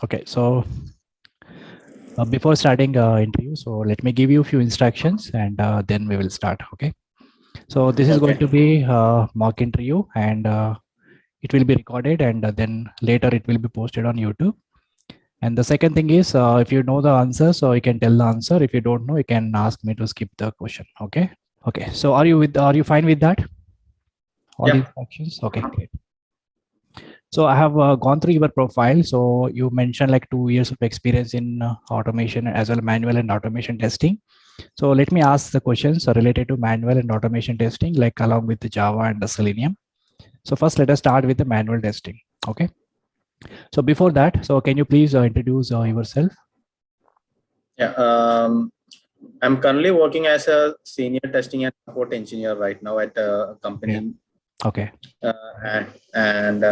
Okay, so before starting interview, so let me give you a few instructions and then we will start. Okay, so this is going Okay. to be mock interview and it will be recorded and then later it will be posted on YouTube. And the second thing is, if you know the answer, so you can tell the answer. If you don't know, you can ask me to skip the question. Okay. Okay. So are you fine with that? All the Yeah. instructions? Okay, great. So I have gone through your profile. So you mentioned like 2 years of experience in automation as well manual and automation testing. So let me ask the questions related to manual and automation testing, like along with the Java and the Selenium. So first, let us start with the manual testing. Okay. So before that, so can you please introduce yourself? Yeah. I'm currently working as a senior testing and support engineer right now at a Okay. company, Okay. and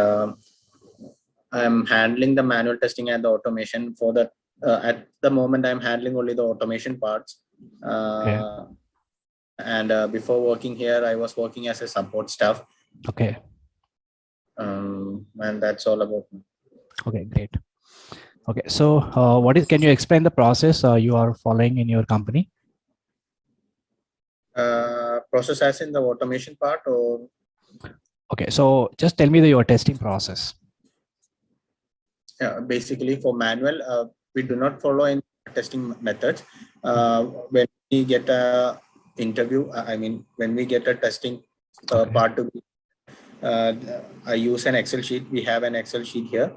I'm handling the manual testing and the automation for the. At the moment, I'm handling only the automation parts. Okay. And before working here, I was working as a support staff. Okay. And that's all about me. Okay. Great. Okay. So can you explain the process you are following in your company? Process as in the automation part, or Okay. So just tell me your testing process. basically for manual, we do not follow any testing methods. When we get a interview, I mean, when we get a testing Okay. part to be, I use an Excel sheet. We have an Excel sheet here.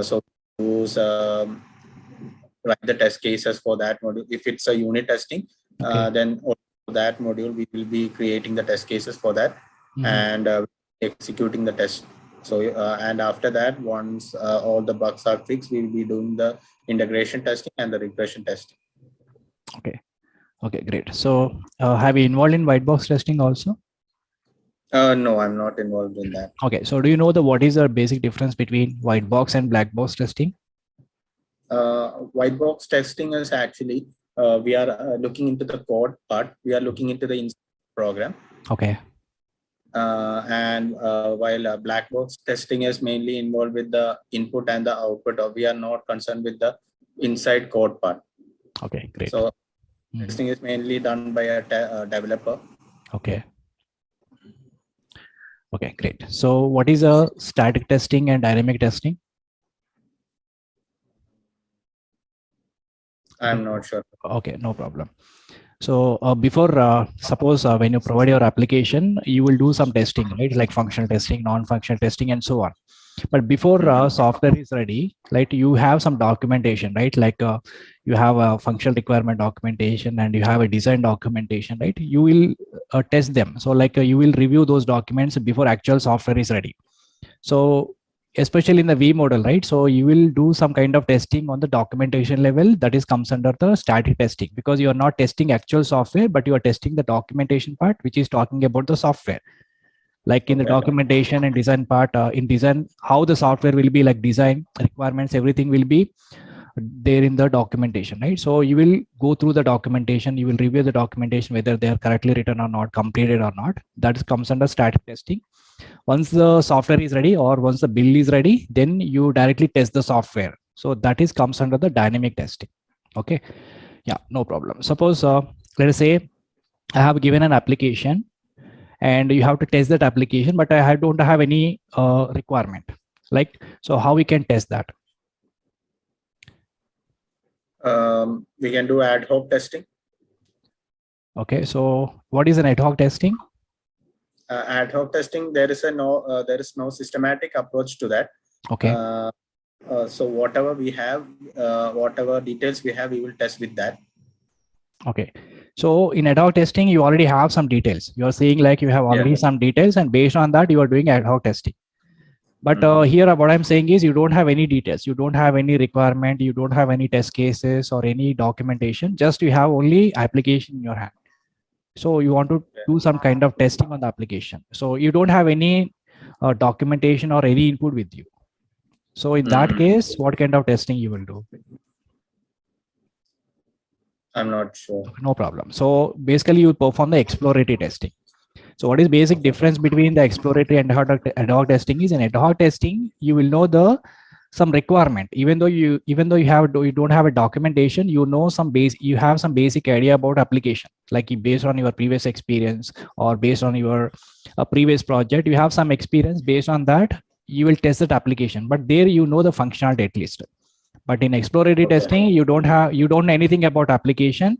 So use write the test cases for that module. If it's a unit testing, Okay. then for that module, we will be creating the test cases for that and executing the test. So, and after that, once all the bugs are fixed, we will be doing the integration testing and the regression testing. Okay. Okay, great. So have you involved in white box testing also? No, I'm not involved in that. Okay. So do you know what is the basic difference between white box and black box testing? White box testing is actually, we are looking into the code part. We are looking into the program. Okay. And while black box testing is mainly involved with the input and the output, we are not concerned with the inside code part. Okay, great. So testing is mainly done by a developer. Okay. Okay, great. So what is a static testing and dynamic testing? I'm not sure. Okay, no problem. So before, suppose when you provide your application, you will do some testing, right? Like functional testing, non-functional testing, and so on. But before software is ready, like you have some documentation, right? Like you have a functional requirement documentation and you have a design documentation, right? You will test them. So like you will review those documents before actual software is ready. So especially in the V model, right? So you will do some kind of testing on the documentation level that is comes under the static testing, because you are not testing actual software, but you are testing the documentation part, which is talking about the software. Like in the documentation and design part, in design, how the software will be, like design requirements, everything will be there in the documentation, right? So you will go through the documentation, you will review the documentation, whether they are correctly written or not, completed or not. That comes under static testing. Once the software is ready or once the build is ready, then you directly test the software. So that is comes under the dynamic testing. Okay. Yeah, no problem. Suppose let us say I have given an application and you have to test that application, but I don't have any requirement. Like, so how we can test that? We can do ad hoc testing. Okay, so what is an ad hoc testing? Ad hoc testing, there is no systematic approach to that. Okay. So whatever we have, whatever details we have, we will test with that. Okay. So in ad hoc testing, you already have some details. You are saying like you have already some details, and based on that, you are doing ad hoc testing. But here, what I'm saying is you don't have any details. You don't have any requirement. You don't have any test cases or any documentation. Just you have only application in your hand. So you want to do some kind of testing on the application. So you don't have any documentation or any input with you. So in that case, what kind of testing you will do? I'm not sure. No problem. So basically you perform the exploratory testing. So what is basic difference between the exploratory and ad hoc testing is in ad hoc testing, you will know the some requirement. Even though you don't have a documentation, you know you have some basic idea about application, like based on your previous experience or based on your previous project, you have some experience. Based on that, you will test that application, but there you know the functionality at least. But in exploratory testing, you don't know anything about application.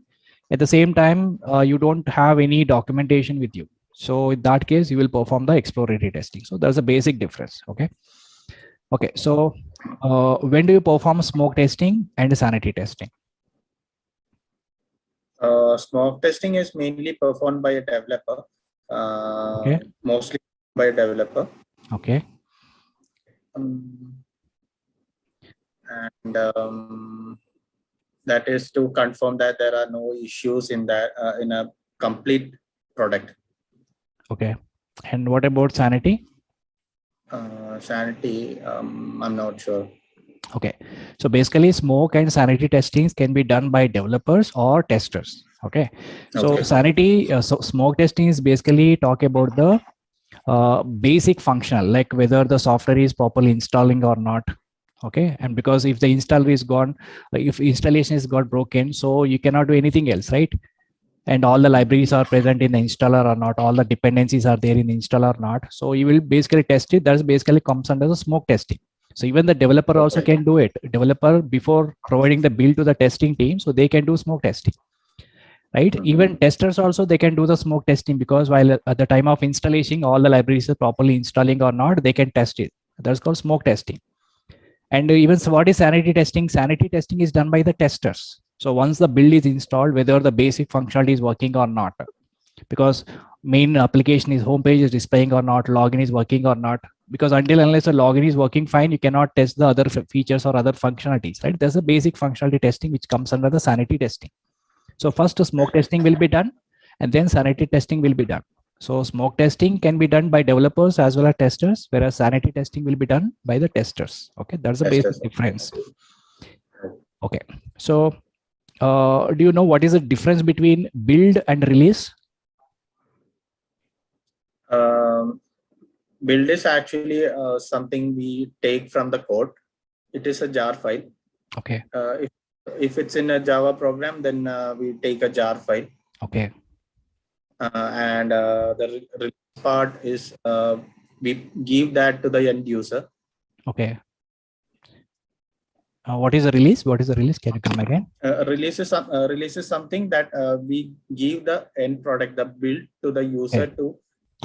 At the same time, you don't have any documentation with you. So in that case, you will perform the exploratory testing. So there's a basic difference. Okay, so when do you perform smoke testing and sanity testing? Smoke testing is mainly performed by a developer. Okay. Mostly by a developer. Okay. And that is to confirm that there are no issues in that in a complete product. Okay. And what about sanity? Sanity, I'm not sure. Okay, so basically smoke and sanity testings can be done by developers or testers. Okay, so sanity, so smoke testing is basically talk about the basic functional, like whether the software is properly installing or not. Okay, and because if the installer is gone, if installation is got broken, so you cannot do anything else, right? And all the libraries are present in the installer or not, all the dependencies are there in the installer or not. So you will basically test it. That's basically comes under the smoke testing. So even the developer also can do it. Developer, before providing the build to the testing team, so they can do smoke testing, right? Even testers also, they can do the smoke testing, because while at the time of installation, all the libraries are properly installing or not, they can test it. That's called smoke testing. And even so, what is sanity testing? Sanity testing is done by the testers. So once the build is installed, whether the basic functionality is working or not, because main application is homepage is displaying or not, login is working or not, because until unless the login is working fine, you cannot test the other features or other functionalities, right? There's a basic functionality testing which comes under the sanity testing. So first smoke testing will be done, and then sanity testing will be done. So smoke testing can be done by developers as well as testers, whereas sanity testing will be done by the testers. Okay, that's the basic difference. Okay, so do you know what is the difference between build and release? Build is actually something we take from the code. It is a jar file. Okay. If it's in a Java program, then we take a jar file. Okay. And the release part is we give that to the end user. Okay. What is a release? What is a release? Can you come again? Release is something that we give the end product, the build, to the user to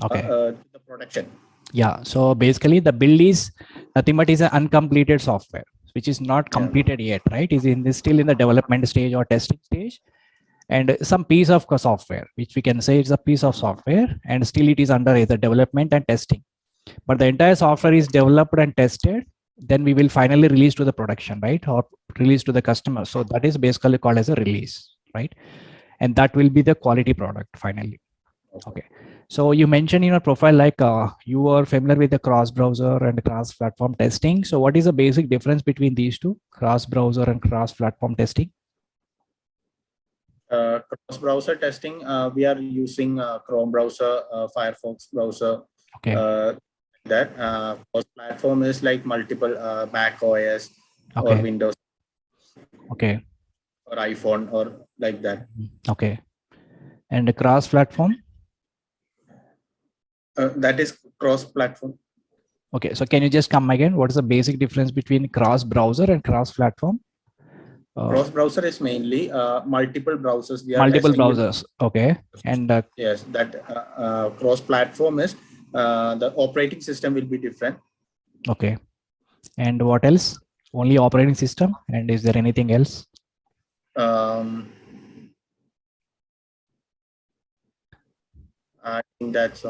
the production. Yeah. So basically, the build is nothing but is an uncompleted software, which is not completed yet, right? Is still in the development stage or testing stage, and some piece of software, which we can say is a piece of software, and still it is under either development and testing. But the entire software is developed and tested. Then we will finally release to the production, right? Or release to the customer. So that is basically called as a release, right? And that will be the quality product finally. Okay. So you mentioned in your profile, like you are familiar with the cross-browser and cross-platform testing. So what is the basic difference between these two, cross-browser and cross-platform testing? Cross-browser testing, we are using Chrome browser, Firefox browser. Okay. That cross-platform is like multiple Mac OS or Windows. Okay. Or iPhone or like that. Okay. And the cross-platform? That is cross-platform. Okay. So can you just come again? What is the basic difference between cross-browser and cross-platform? Cross-browser is mainly multiple browsers. Multiple browsers. Okay. And yes, that cross-platform is the operating system will be different. Okay. And what else? Only operating system? And is there anything else? I think that's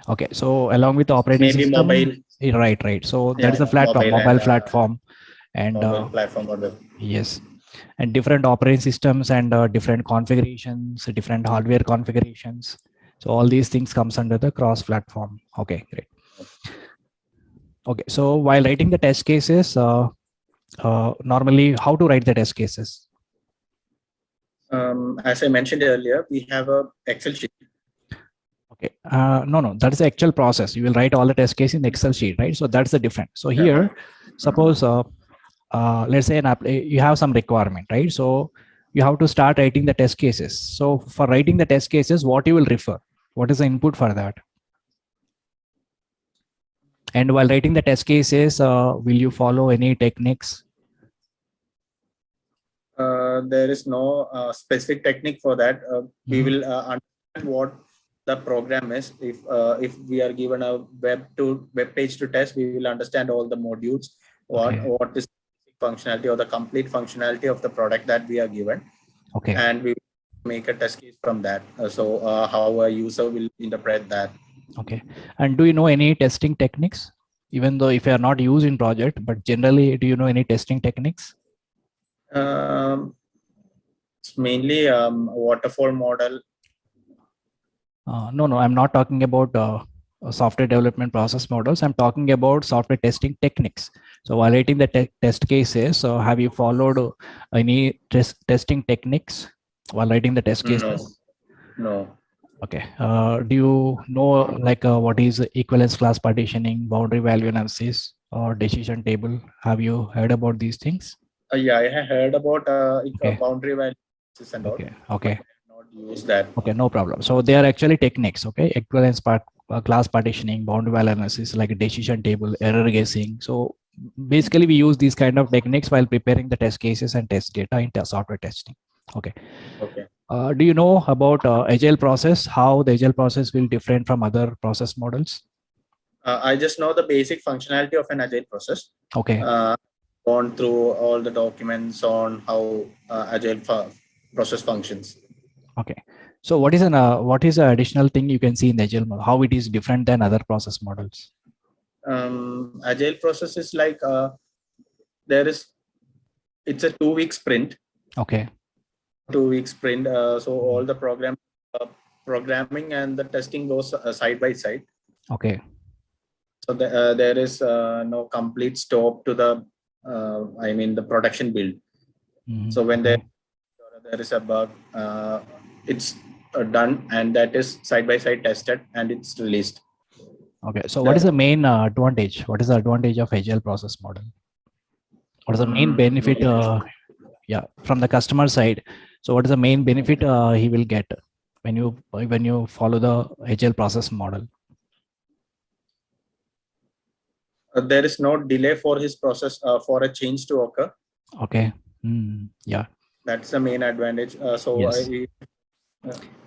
okay. So along with the operating maybe system, mobile. Right. So that is the platform, mobile platform, and mobile platform model. Yes, and different operating systems and different configurations, different hardware configurations. So all these things comes under the cross-platform. Okay, great. Okay, so while writing the test cases, normally how to write the test cases? As I mentioned earlier, we have a Excel sheet. Okay, no, that's the actual process. You will write all the test case in Excel sheet, right? So that's the difference. So here, suppose let's say you have some requirement, right? So you have to start writing the test cases. So for writing the test cases, what you will refer? What is the input for that? And while writing the test cases, will you follow any techniques? There is no specific technique for that. We will understand what the program is. If we are given a web page to test, we will understand all the modules, what is functionality or the complete functionality of the product that we are given. Okay. And we make a test case from that. So how a user will interpret that. Okay. And do you know any testing techniques? Even though if you are not used in project, but generally, do you know any testing techniques? It's mainly waterfall model. No, I'm not talking about software development process models. I'm talking about software testing techniques. So while writing the test cases, so have you followed any testing techniques while writing the test cases? No. Okay. Do you know like what is equivalence class partitioning, boundary value analysis, or decision table? Have you heard about these things? Yeah, I have heard about boundary value analysis and all. Okay. Not use that. Okay, no problem. So they are actually techniques. Okay, equivalence class partitioning, boundary value analysis, like a decision table, error guessing. So basically, we use these kind of techniques while preparing the test cases and test data in software testing. Okay. Do you know about agile process? How the agile process will different from other process models? I just know the basic functionality of an agile process. Okay. Gone through all the documents on how agile process functions. Okay. So what is an additional thing you can see in the agile model? How it is different than other process models? Agile process is like it's a 2-week sprint. Okay. 2-week sprint. So all the programming and the testing goes side by side. Okay. So there is no complete stop to the the production build. So when there is a bug, it's done, and that is side by side tested, and it's released. Okay. So what is the main advantage? What is the advantage of agile process model? What is the main benefit? From the customer side. So what is the main benefit he will get when you follow the agile process model? There is no delay for his process for a change to occur. Okay. Yeah. That's the main advantage. So yes.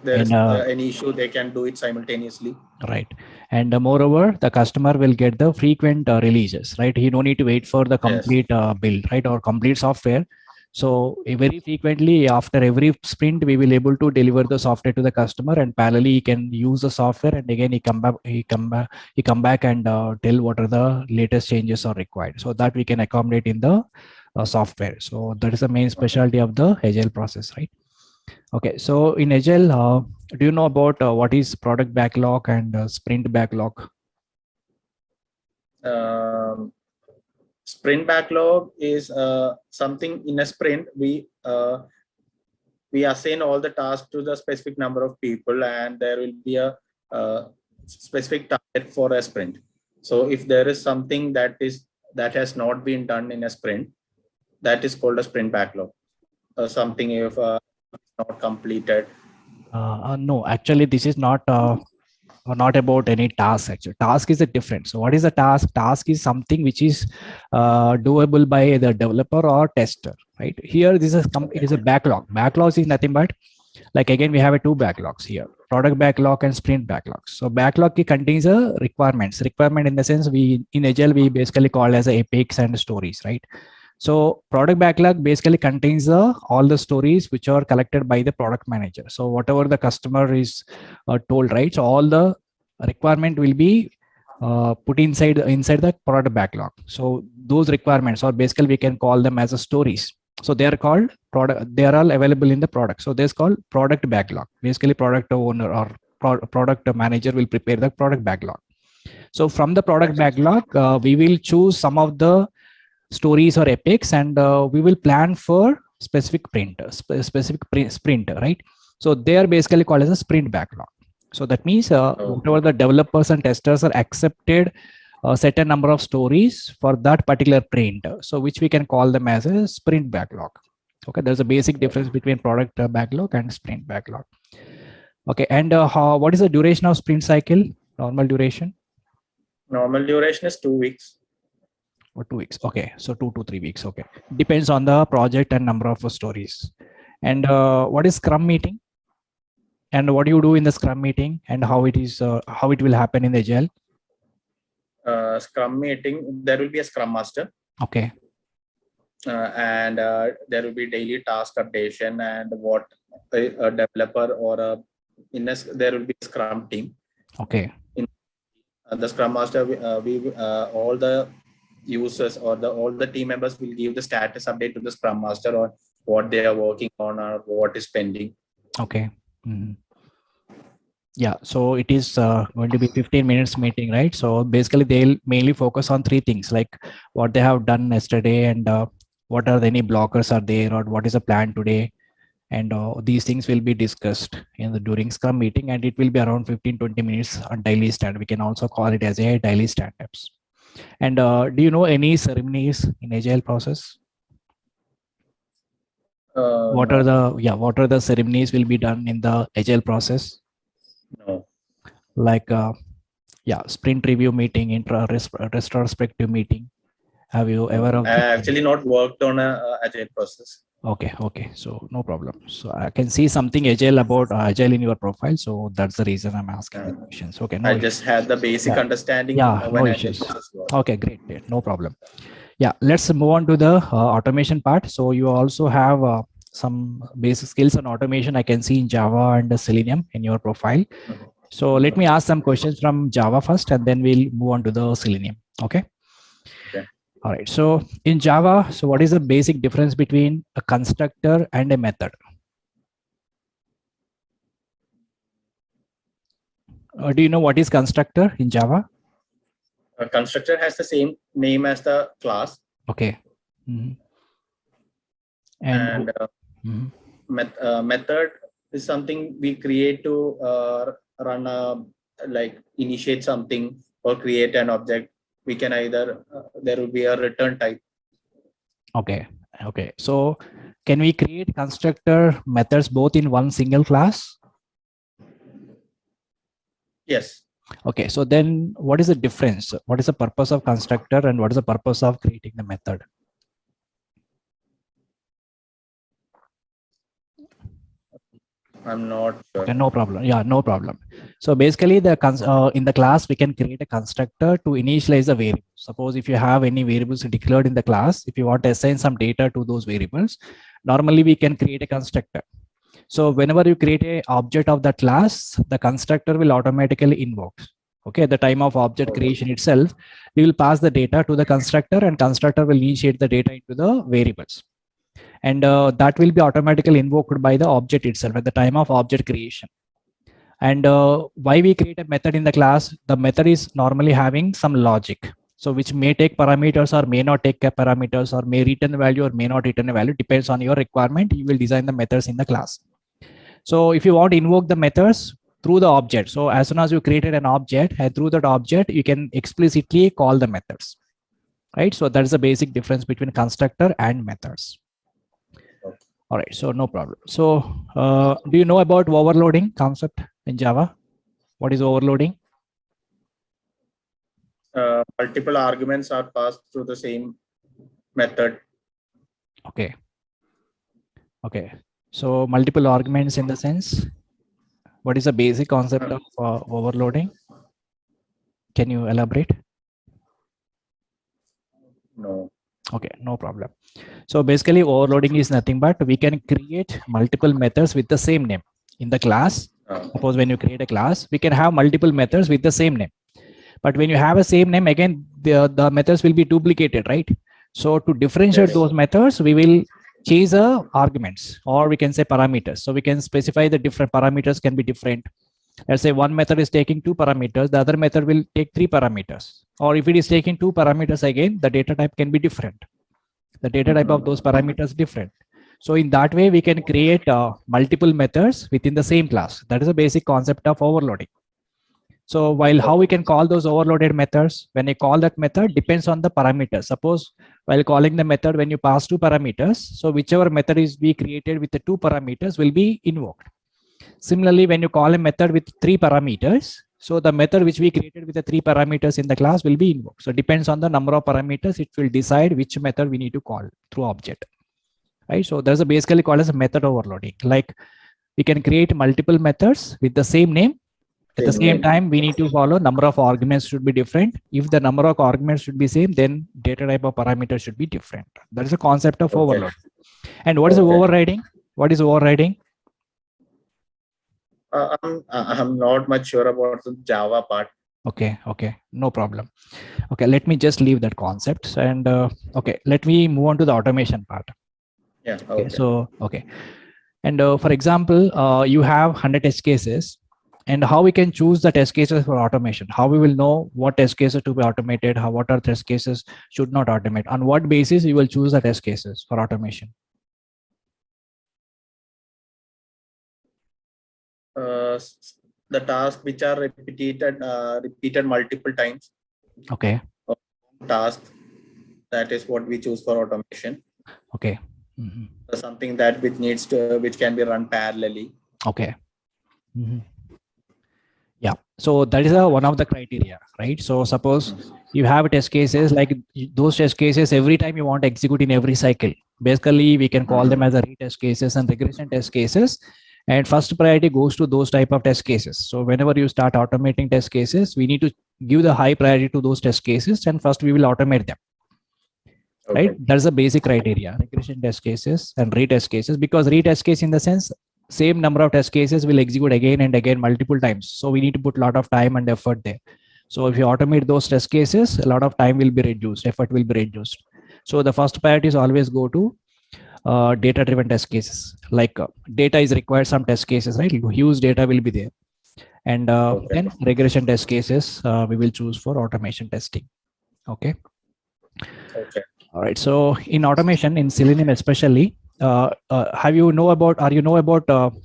There is any issue, they can do it simultaneously. Right. And moreover, the customer will get the frequent releases, right? He don't need to wait for the complete build, right? Or complete software. So very frequently after every sprint, we will able to deliver the software to the customer, and parallelly he can use the software, and again he come back and tell what are the latest changes are required, so that we can accommodate in the software. So that is the main specialty of the agile process, right? Okay, so in agile, do you know about what is product backlog and sprint backlog? Sprint backlog is something in a sprint we assign all the tasks to the specific number of people, and there will be a specific target for a sprint. So if there is something that has not been done in a sprint, that is called a sprint backlog. Something if not completed. No, actually this is not about any task. Actually, task is a different. So what is a task? Task is something which is doable by the developer or tester, right? Here this is it is a backlog. Backlogs is nothing but, like, again we have two backlogs here: product backlog and sprint backlogs. So backlog contains a requirement in the sense, we in agile we basically call as epics and stories, right? So product backlog basically contains all the stories which are collected by the product manager. So whatever the customer is told, right? So all the requirement will be put inside the product backlog. So those requirements, or basically we can call them as a stories. So they are called product. They are all available in the product. So this called product backlog. Basically, product owner or product manager will prepare the product backlog. So from the product backlog, we will choose some of the stories or epics, and we will plan for specific sprint, right? So they are basically called as a sprint backlog. So that means whatever the developers and testers are accepted a certain number of stories for that particular print. So which we can call them as a sprint backlog. Okay, there's a basic difference between product backlog and sprint backlog. Okay, and what is the duration of sprint cycle? Normal duration? Normal duration is 2 weeks. Or 2 weeks. Okay, so 2 to 3 weeks. Okay, depends on the project and number of stories. And what is Scrum meeting? And what do you do in the Scrum meeting, and how it is how it will happen in the Agile? Scrum meeting, there will be a Scrum Master. Okay. And there will be daily task updation, and what a developer or there will be a Scrum team. Okay. In the Scrum Master, all the users or all the team members will give the status update to the Scrum Master on what they are working on or what is pending. Okay. Yeah, so it is going to be 15 minutes meeting, right? So basically they'll mainly focus on 3 things, like what they have done yesterday, and what are any blockers are there, or what is the plan today, and these things will be discussed in the during Scrum meeting, and it will be around 15-20 minutes on daily stand. We can also call it as a daily stand-ups. And do you know any ceremonies in Agile process? What are the ceremonies will be done in the Agile process? No. Like sprint review meeting, retrospective meeting. Have you ever actually not worked on a Agile process? Okay, so no problem. So I can see something Agile about Agile in your profile, so that's the reason I'm asking the questions. Okay, I just had the basic understanding. No issues. Okay, great, no problem. Yeah, let's move on to the automation part. So you also have some basic skills on automation I can see in Java and Selenium in your profile. So let me ask some questions from Java first, and then we'll move on to the Selenium. Okay. All right. So in Java, so what is the basic difference between a constructor and a method? Do you know what is constructor in Java? A constructor has the same name as the class. Okay. And method is something we create to run like initiate something or create an object. We can either there will be a return type. Okay. So can we create constructor methods both in one single class? Yes. Okay, so then what is the difference? What is the purpose of constructor, and what is the purpose of creating the method? I'm not sure. Okay, no problem. Yeah, no problem. So basically, in the class, we can create a constructor to initialize a variable. Suppose if you have any variables declared in the class, if you want to assign some data to those variables, normally we can create a constructor. So whenever you create an object of that class, the constructor will automatically invoke. Okay, at the time of object creation itself, we will pass the data to the constructor, and constructor will initiate the data into the variables. And that will be automatically invoked by the object itself at the time of object creation. And why we create a method in the class? The method is normally having some logic, so which may take parameters or may not take parameters, or may return a value or may not return a value, depends on your requirement. You will design the methods in the class. So if you want to invoke the methods through the object, so as soon as you created an object, and through that object you can explicitly call the methods, right? So that is the basic difference between constructor and methods. All right, so no problem. So do you know about overloading concept in Java? What is overloading? Multiple arguments are passed through the same method. Okay. So multiple arguments in the sense, what is the basic concept of overloading? Can you elaborate? No. Okay, no problem. So basically overloading is nothing but we can create multiple methods with the same name in the class. Suppose when you create a class, we can have multiple methods with the same name. But when you have a same name, again, the methods will be duplicated, right? So to differentiate those methods, we will change the arguments, or we can say parameters. So we can specify the different parameters can be different. Let's say one method is taking 2 parameters, the other method will take 3 parameters. Or if it is taking 2 parameters, again, the data type can be different. The data type of those parameters different. So in that way, we can create multiple methods within the same class. That is a basic concept of overloading. So while how we can call those overloaded methods, when I call that method depends on the parameters. Suppose while calling the method, when you pass two parameters, so whichever method is be created with the two parameters will be invoked. Similarly, when you call a method with three parameters, so the method which we created with the three parameters in the class will be invoked. So it depends on the number of parameters, it will decide which method we need to call through object. Right? So there's a basically called as a method overloading. Like we can create multiple methods with the same name. At the same time, we need to follow number of arguments should be different. If the number of arguments should be same, then data type of parameters should be different. That is the concept of overload. And what is the overriding? What is overriding? I'm not much sure about the Java part. Okay, no problem. Okay, let me just leave that concept and okay, let me move on to the automation part. Yeah. Okay. So okay, and for example, you have 100 test cases. And how we can choose the test cases for automation? How we will know what test cases to be automated? What are test cases should not automate? On what basis you will choose the test cases for automation? The tasks which are repeated multiple times. Okay. Task, that is what we choose for automation. Okay. Something that which can be run parallelly. Okay. Yeah, so that is one of the criteria, right? So suppose you have test cases, like those test cases, every time you want to execute in every cycle. Basically, we can call them as a retest cases and regression test cases. And first priority goes to those type of test cases. So whenever you start automating test cases, we need to give the high priority to those test cases, and first we will automate them. Okay. Right? That's the basic criteria: regression test cases and retest cases. Because retest case, in the sense, same number of test cases will execute again and again multiple times. So we need to put a lot of time and effort there. So if you automate those test cases, a lot of time will be reduced, effort will be reduced. So the first priority is always go to data-driven test cases. Like data is required, some test cases, right? Huge data will be there. And then regression test cases, we will choose for automation testing. Okay. Okay. All right. So in automation, in Selenium especially, are you know about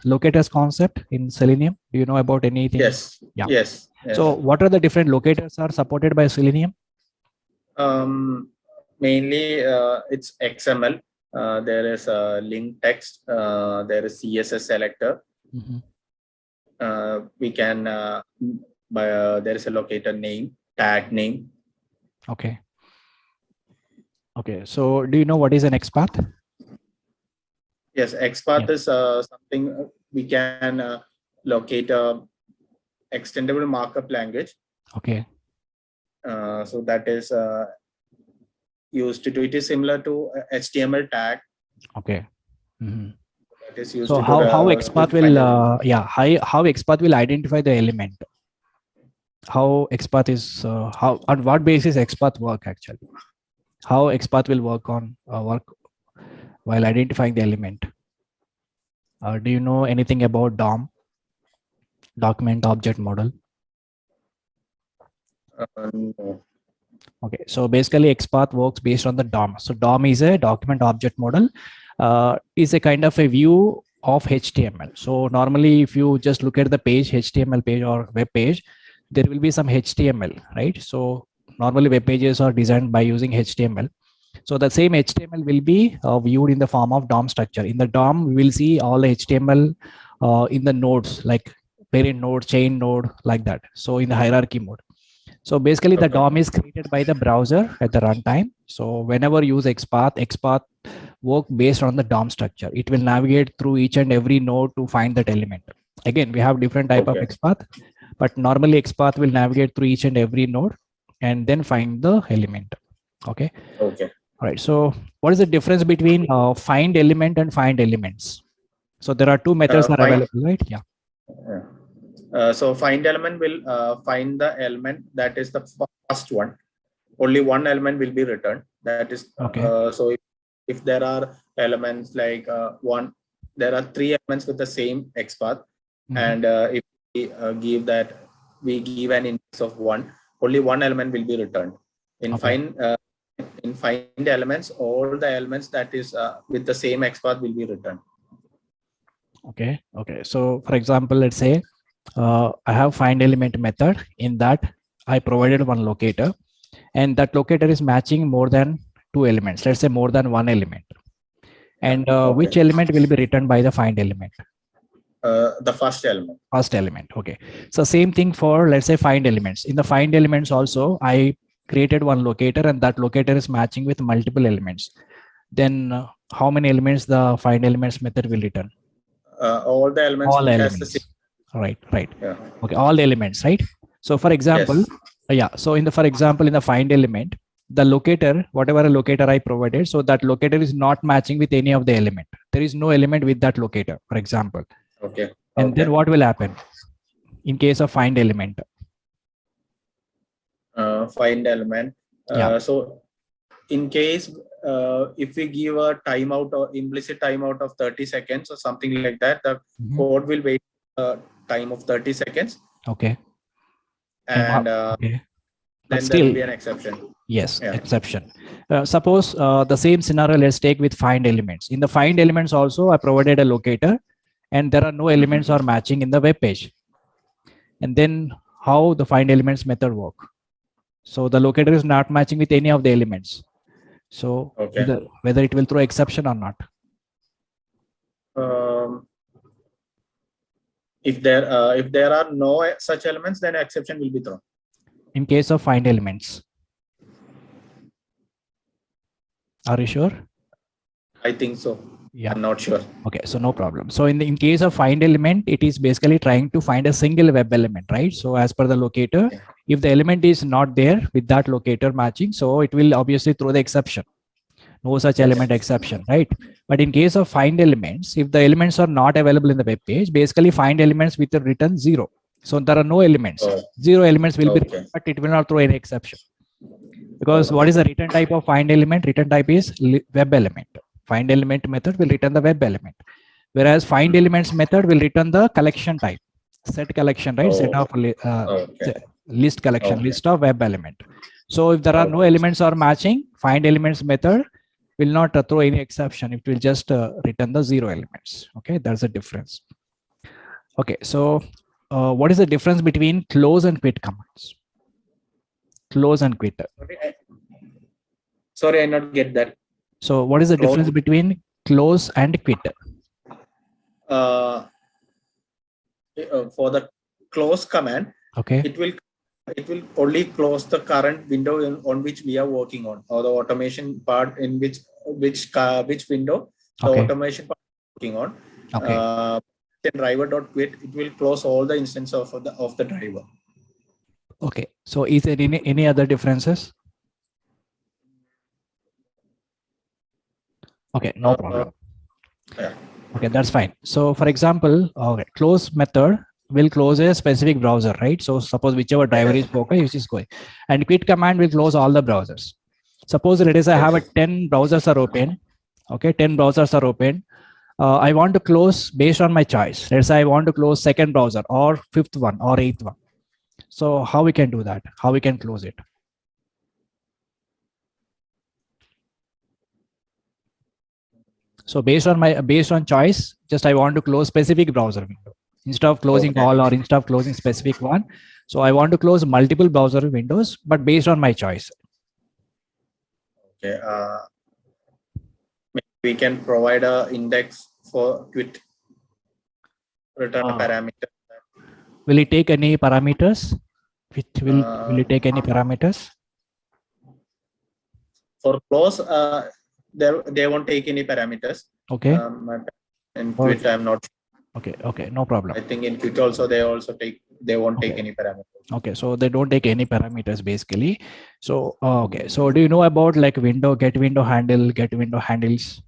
locators concept in Selenium? Do you know about anything? Yes. Yeah. Yes. So what are the different locators are supported by Selenium? Mainly it's XML. There is a link text. There is CSS selector. We can there is a locator name, tag name. Okay. Okay. So do you know what is an XPath? Yes, XPath is something we can locate a extendable markup language. Okay. So that is used to do. It is similar to HTML tag. Okay. That is used so to how XPath will how XPath will identify the element? How XPath is how on what basis XPath work actually? How XPath will work while identifying the element? Do you know anything about DOM, document object model? No. Okay, so basically XPath works based on the DOM. So DOM is a document object model, is a kind of a view of HTML. So normally if you just look at the page, HTML page or web page, there will be some HTML, right? So normally web pages are designed by using HTML. So the same HTML will be viewed in the form of DOM structure. In the DOM, we will see all the HTML in the nodes, like parent node, chain node, like that. So in the hierarchy mode. So basically the DOM is created by the browser at the runtime. So whenever you use XPath work based on the DOM structure. It will navigate through each and every node to find that element. Again, we have different type of XPath, but normally XPath will navigate through each and every node and then find the element. Okay. Okay. All right. So what is the difference between find element and find elements? So there are two methods are available, right? Yeah. So find element will find the element that is the first one. Only one element will be returned. That is okay. So if there are elements like there are three elements with the same XPath, and if we give an index of 1, only one element will be returned. In find elements, all the elements that is with the same XPath will be returned. Okay. Okay. So for example, let's say I have find element method. In that, I provided one locator, and that locator is matching more than two elements. Let's say more than one element. And which Okay. element will be returned by the find element? The first element. First element. Okay. So same thing for, let's say, find elements. In the find elements also, I created one locator, and that locator is matching with multiple elements. Then how many elements the find elements method will return? All the elements All which elements. has the same. Right. Yeah. Okay. All the elements, right? So for example, Yes. yeah. So for example, in the find element, the locator, whatever locator I provided, so that locator is not matching with any of the element. There is no element with that locator, for example. Okay. And then what will happen in case of find element? Find element. Yeah. So in case if we give a timeout or implicit timeout of 30 seconds or something like that, the code will wait a time of 30 seconds. Okay. And okay. Then there will be an exception. Yes, exception. Suppose the same scenario, let's take with find elements. In the find elements also, I provided a locator, and there are no elements are matching in the web page. And then how the find elements method work? So the locator is not matching with any of the elements. So whether it will throw exception or not. If there are no such elements, then exception will be thrown. In case of find elements. Are you sure? I think so. Yeah. I'm not sure. Okay, so no problem. So in case of find element, it is basically trying to find a single web element, right? So as per the locator, if the element is not there with that locator matching, so it will obviously throw the exception. No such element exception, right? But in case of find elements, if the elements are not available in the web page, basically find elements with a return 0. So there are no elements. 0 elements will be, but it will not throw any exception. Because what is the return type of find element? Return type is web element. Find element method will return the web element, whereas find elements method will return the collection type, set collection, right? Set of list collection, list of web element. So if there are no elements are matching, find elements method will not throw any exception. It will just return the 0 elements. Okay, that's the difference. Okay, so what is the difference between close and quit commands? Close and quit. Sorry, I not get that. So what is the difference between close and quit? For the close command, okay, it will only close the current window on which we are working on, or the automation part in which window the automation part is working on. Okay. Driver.quit, it will close all the instances of the driver. Okay. So is there any other differences? Okay, no problem. Okay, that's fine. So for example, close method will close a specific browser, right? So suppose whichever driver is focused, which is going, and quit command will close all the browsers. Suppose let us I have 10 browsers are open. Okay, 10 browsers are open. I want to close based on my choice. Let's say I want to close second browser or fifth one or eighth one. So how we can do that? How we can close it? So based on choice, just I want to close specific browser window instead of closing all or instead of closing specific one. So I want to close multiple browser windows, but based on my choice. Okay. We can provide a index for quit. Return a parameter. Will it take any parameters? Will it take any parameters? For close, they won't take any parameters. Okay. In quit, I'm not sure. Okay, no problem. I think in quit also they won't take any parameters. Okay, so they don't take any parameters basically. So okay, so do you know about like get window handle, get window handles?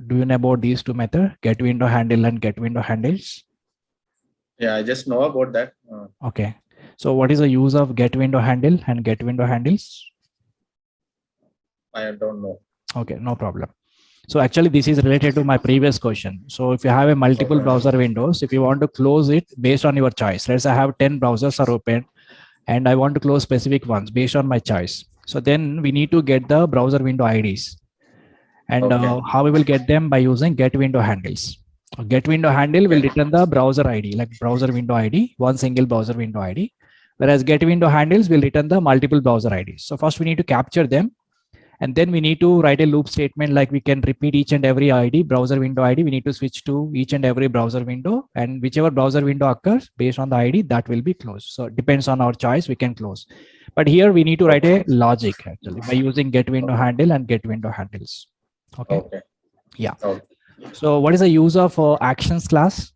Do you know about these two methods, get window handle and get window handles? Yeah, I just know about that. Okay, so what is the use of get window handle and get window handles? I don't know. Okay, no problem. So actually this is related to my previous question. So if you have a multiple browser windows, if you want to close it based on your choice, let's say I have 10 browsers are open and I want to close specific ones based on my choice. So then we need to get the browser window IDs. And how we will get them by using get window handles. Get window handle will return the browser ID, like browser window ID, one single browser window ID. Whereas get window handles will return the multiple browser IDs. So first we need to capture them. And then we need to write a loop statement, like we can repeat each and every ID, browser window ID. We need to switch to each and every browser window, and whichever browser window occurs based on the ID, that will be closed. So it depends on our choice, we can close. But here we need to write a logic actually by using get window handle and get window handles. Okay. Okay. Yeah. Okay. So what is the use of actions class?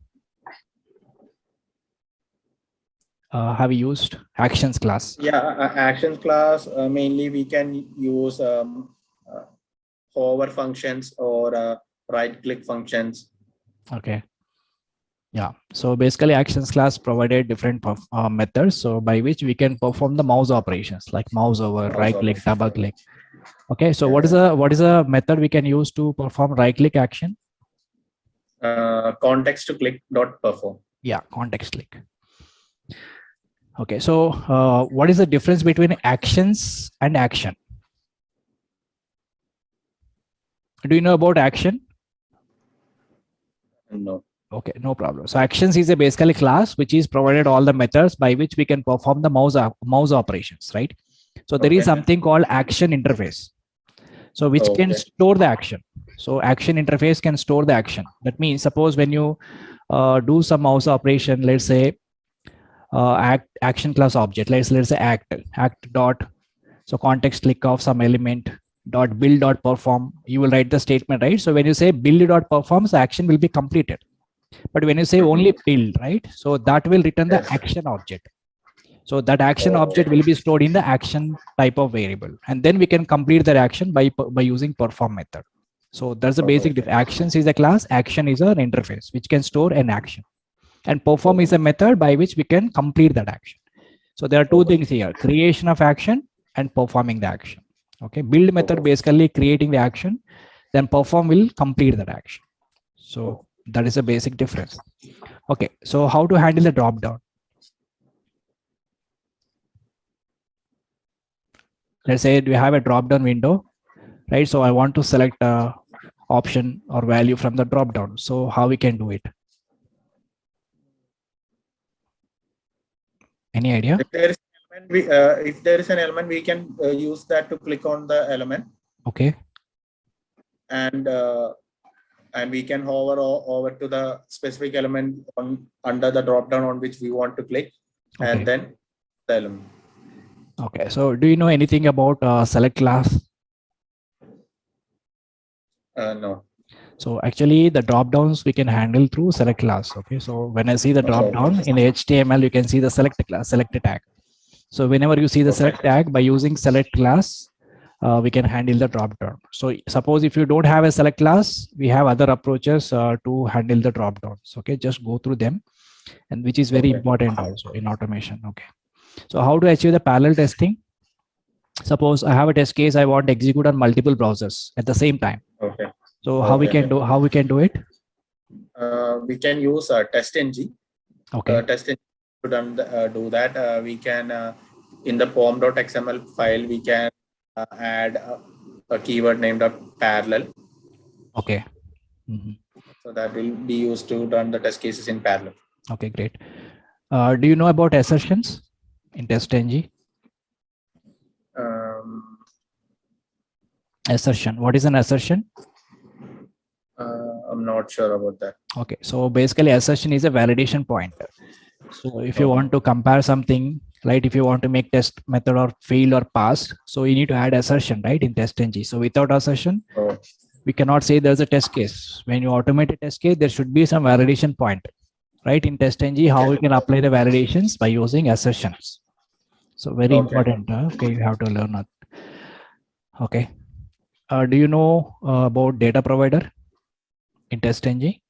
Have you used actions class? Yeah, actions class, mainly we can use hover functions or right click functions. Okay. Yeah. So basically actions class provided different methods. So by which we can perform the mouse operations like mouse over, right click, double click. Okay. So what is a method we can use to perform right click action? Context to click dot perform. Yeah. Context click. Okay. So what is the difference between actions and action? Do you know about action? No. Okay, no problem. So actions is a basically class which is provided all the methods by which we can perform the mouse operations, right? So there is something called action interface. So which can store the action. So action interface can store the action. That means suppose when you do some mouse operation, let's say action class object, let's say act dot, so context click of some element dot build dot perform, you will write the statement, right? So when you say build dot performs, the action will be completed. But when you say only build, right? So that will return the action object. So that action object will be stored in the action type of variable. And then we can complete that action by using perform method. So that's the basic actions is a class, action is an interface which can store an action. And perform is a method by which we can complete that action. So there are two things here, creation of action and performing the action. Okay, build method basically creating the action, then perform will complete that action. So that is a basic difference. Okay, so how to handle the drop down? Let's say we have a drop down window, right? So I want to select a option or value from the drop down. So how we can do it? Any idea? If there is an element, we can use that to click on the element. Okay. And we can hover over to the specific element under the drop down on which we want to click, and then the element. Okay, so do you know anything about select class? No. So actually the drop downs we can handle through select class. Okay, so when I see the drop down in the HTML, you can see the select class, select tag. So whenever you see the select tag, by using select class, we can handle the drop down. So suppose if you don't have a select class, we have other approaches to handle the drop downs. Okay, just go through them, and which is very important also in automation. Okay, so how to achieve the parallel testing? Suppose I have a test case I want to execute on multiple browsers at the same time. Okay. So how we can do it? We can use TestNG. Okay. TestNG to do that. We can in the pom.xml file we can add a keyword named parallel. Okay. So that will be used to run the test cases in parallel. Okay, great. Do you know about assertions in TestNG? Assertion. What is an assertion? I'm not sure about that. Okay, so basically assertion is a validation pointer. So if you want to compare something, right, if you want to make test method or fail or passed, so you need to add assertion, right, in TestNG. So without assertion, we cannot say there's a test case. When you automate a test case, there should be some validation pointer, right? In TestNG, how we can apply the validations by using assertions. So very important. Okay, you have to learn that. Okay. Do you know about data provider in TestNG?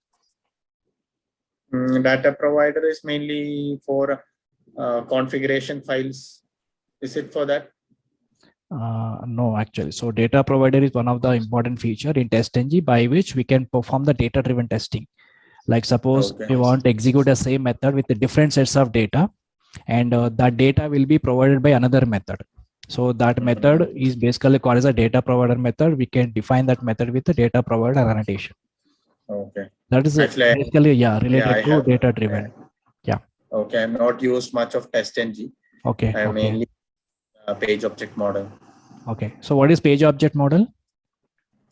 Data provider is mainly for configuration files. Is it for that? No, actually. So data provider is one of the important feature in TestNG by which we can perform the data driven testing. Like suppose you want to execute the same method with the different sets of data, and that data will be provided by another method. So that method is basically called as a data provider method. We can define that method with the data provider annotation. Okay. That is Actually, basically, yeah, related I to have. data driven. Yeah. Okay, I'm not used much of TestNG. Okay. I Okay. mainly page object model. Okay. So what is page object model?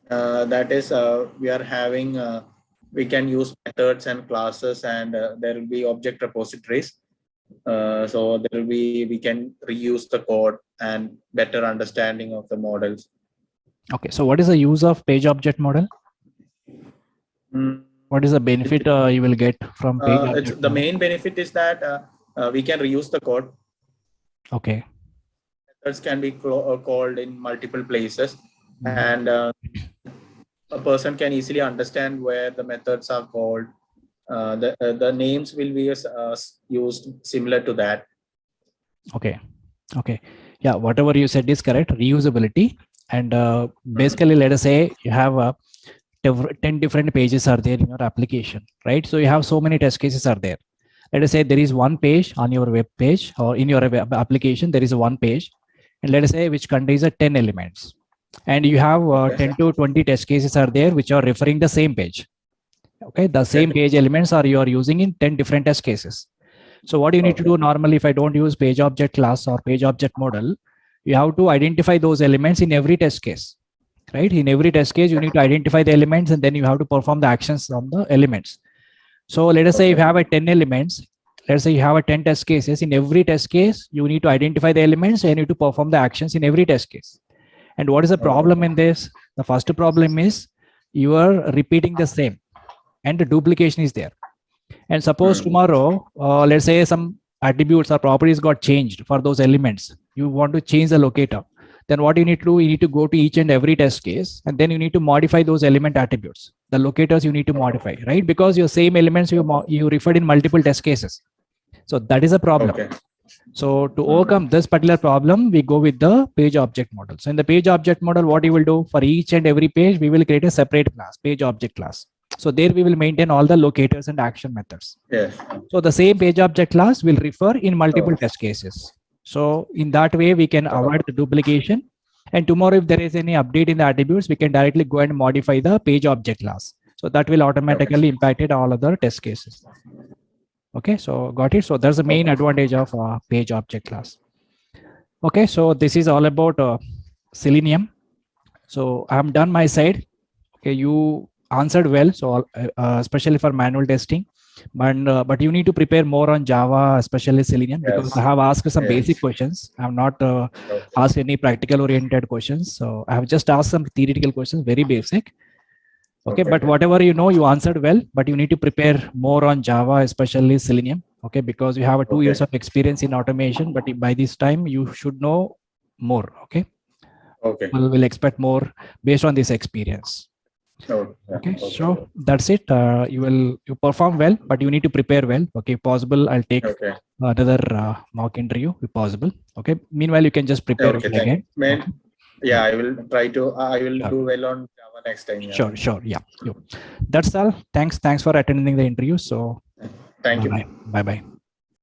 That is, we are having, we can use methods and classes, and there will be object repositories. So there will be, we can reuse the code and better understanding of the models. Okay. So what is the use of page object model? Mm, What is the benefit you will get from page it's object the model? main benefit is that we can reuse the code. Okay. Methods can be called in multiple places, Mhm. and a person can easily understand where the methods are called. The names will be used similar to that. Okay. Okay. Yeah. Whatever you said is correct. Reusability. And basically, let us say you have 10 different pages are there in your application, right? So you have so many test cases are there. Let us say there is one page on your web page or in your web application, there is a one page. And let us say which contains 10 elements. And you have Okay. 10 to 20 test cases are there which are referring the same page. Okay. The same Okay. page elements are you are using in 10 different test cases. So what you need to do normally, if I don't use page object class or page object model, you have to identify those elements in every test case, right? In every test case, you need to identify the elements and then you have to perform the actions on the elements. So let us say if you have a 10 elements, let's say you have a 10 test cases. In every test case, you need to identify the elements and you need to perform the actions in every test case. And what is the problem in this? The first problem is you are repeating the same and the duplication is there. And suppose tomorrow, let's say some attributes or properties got changed for those elements. You want to change the locator. Then what you need to do, you need to go to each and every test case, and then you need to modify those element attributes. The locators you need to modify, right? Because your same elements you referred in multiple test cases. So that is a problem. Okay. So to overcome this particular problem, we go with the page object model. So in the page object model, what you will do for each and every page, we will create a separate class, page object class. So there we will maintain all the locators and action methods. Yes. So the same page object class will refer in multiple test cases. So in that way, we can avoid the duplication. And tomorrow, if there is any update in the attributes, we can directly go and modify the page object class. So that will automatically impact it all other test cases. Okay, so got it. So that's the main advantage of page object class. Okay, so this is all about Selenium. So I'm done my side. Okay, you answered well. So especially for manual testing, but you need to prepare more on Java, especially Selenium, because I have asked some basic questions. I have not asked any practical oriented questions. So I have just asked some theoretical questions, very basic. Okay, but whatever you know, you answered well, but you need to prepare more on Java, especially Selenium. Okay, because you have a 2 years of experience in automation, but by this time you should know more. Okay. Okay. People will expect more based on this experience. Okay, so that's it. You perform well, but you need to prepare well. Okay, possible, I'll take another mock interview if possible. Okay, meanwhile you can just prepare again. Yeah, I will try to. I will do well on Java next time. Yeah. Sure. Yeah. That's all. Thanks for attending the interview. So thank you. Bye.